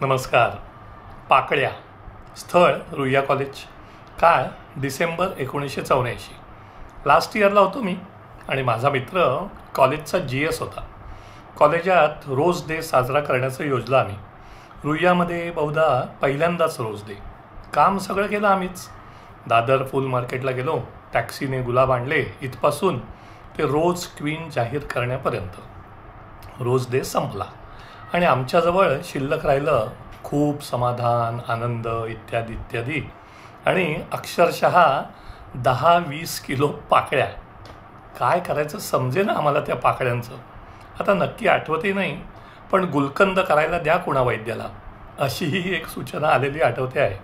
नमस्कार. पाकळ्या. स्थळ रुईया कॉलेज. काळ डिसेंबर 1984. लास्ट इयरला होतो मी आणि माझा मित्र कॉलेजचा GS होता. कॉलेजात रोज डे साजरा करण्याचं योजलं आम्ही. रुईयामध्ये बहुधा पहिल्यांदाच रोज डे. काम सगळं केलं आम्हीच. दादर फुल मार्केटला गेलो, टॅक्सीने गुलाब आणले. इथपासून ते रोज क्वीन जाहीर करण्यापर्यंत रोज डे संपला आणि आमच्याजवळ शिल्लक राहिलं खूप समाधान, आनंद इत्यादी इत्यादी आणि अक्षरशः 10-20 किलो पाकळ्या. काय करायचं समजे ना आम्हाला त्या पाकळ्यांचं. आता नक्की आठवतही नाही, पण गुलकंद करायला द्या कुणा वैद्याला, अशीही एक सूचना आलेली आठवते आहे.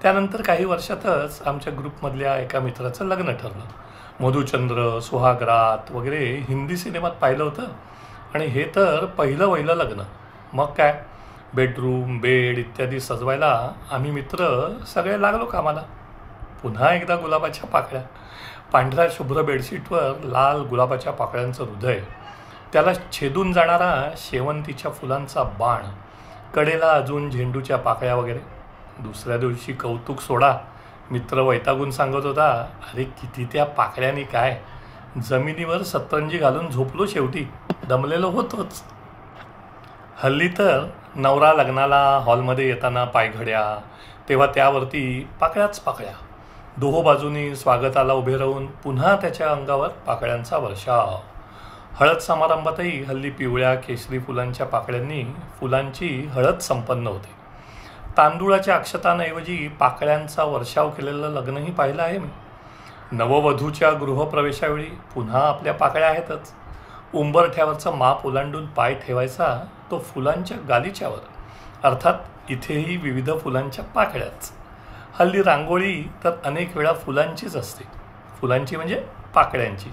त्यानंतर काही वर्षातच आमच्या ग्रुपमधल्या एका मित्राचं लग्न ठरलं. मधुचंद्र, सुहागरात वगैरे हिंदी सिनेमात पाहिलं होतं आणि हे तर पहिलं लग्न. मग काय, बेडरूम, बेड इत्यादी सजवायला आम्ही मित्र सगळे लागलो कामाला. पुन्हा एकदा गुलाबाच्या पाकळ्या. पांढऱ्या शुभ्र बेडशीटवर लाल गुलाबाच्या पाकळ्यांचं हृदय, त्याला छेदून जाणारा शेवंतीच्या फुलांचा बाण, कडेला अजून झेंडूच्या पाकळ्या वगैरे. दुसऱ्या दिवशी कौतुक सोडा, मित्र वैतागून सांगत होता, अरे किती त्या पाकळ्यांनी काय, जमिनीवर सतरंजी घालून झोपलो शेवटी, दमलेलो होतोच. हल्ली तर नवरा लग्नाला हॉलमध्ये येताना पायघड्या, तेव्हा त्यावरती पाकळ्याच पाकळ्या. दोहो बाजूनी स्वागताला उभे राहून पुन्हा त्याच्या अंगावर पाकळ्यांचा वर्षाव. हळद समारंभातही हल्ली पिवळ्या केशरी फुलांच्या पाकळ्यांनी फुलांची हळद संपन्न होते. तांदूळाच्या अक्षतांऐवजी पाकळ्यांचा वर्षाव केलेलं लग्नही पाहिलं आहे मी. नववधूच्या गृहप्रवेशावेळी पुन्हा आपल्या पाकळ्या आहेतच. उंबरठ्यावरचा माप ओलांडून पाय ठेवायचा तो फुलांच्या गालिच्यावर, अर्थात इथेही विविध फुलांच्या पाकळ्याच. हल्ली रांगोळी तर अनेक वेळा फुलांचीच असते. फुलांची म्हणजे पाकळ्यांची.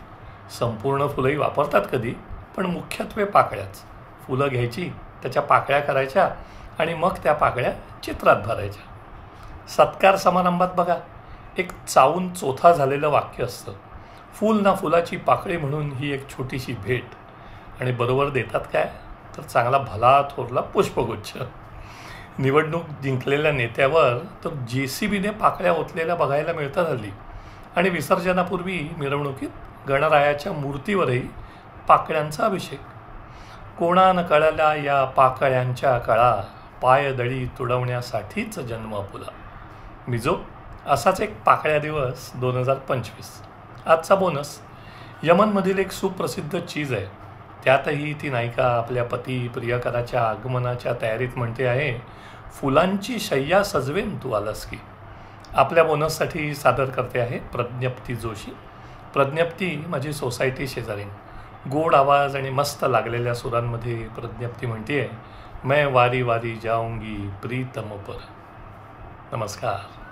संपूर्ण फुलंही वापरतात कधी, पण मुख्यत्वे पाकळ्याच. फुलं घ्यायची, त्याच्या पाकळ्या करायच्या आणि मग त्या पाकळ्या चित्रात भरायच्या. सत्कार समारंभात बघा, एक चावून चोथा झालेलं वाक्य असतं, फूल ना फुलाची पाकळी म्हणून ही एक छोटीशी भेट. आणि बरोबर देतात काय, तर चांगला भला थोरला पुष्पगुच्छ. निवडणूक जिंकलेल्या नेत्यावर तर JCBने पाकळ्या ओतलेल्या बघायला मिळतात हल्ली. आणि विसर्जनापूर्वी मिरवणुकीत गणरायाच्या मूर्तीवरही पाकळ्यांचा अभिषेक. कोणा न कळल्या या पाकळ्यांच्या कळा, पायदळी तुडवण्यासाठीच जन्म फुला. मिजो. असाच एक पाकळ्या दिवस 2025. आजचा बोनस. यमनमधील एक सुप्रसिद्ध चीज आहे. त्यातही ती नायिका आपल्या पती प्रियकराच्या आगमनाच्या तयारीत म्हणते आहे, फुलांची शय्या सजवेन तू आलास की. आपल्या बोनससाठी सादर करते आहे प्रज्ञप्ती जोशी. प्रज्ञप्ती माझी सोसायटी शेजारीन. गोड आवाज आणि मस्त लागलेल्या सुरांमध्ये प्रज्ञप्ती म्हणते आहे, मैं वारी वारी जाऊंगी प्रीतम पर. नमस्कार.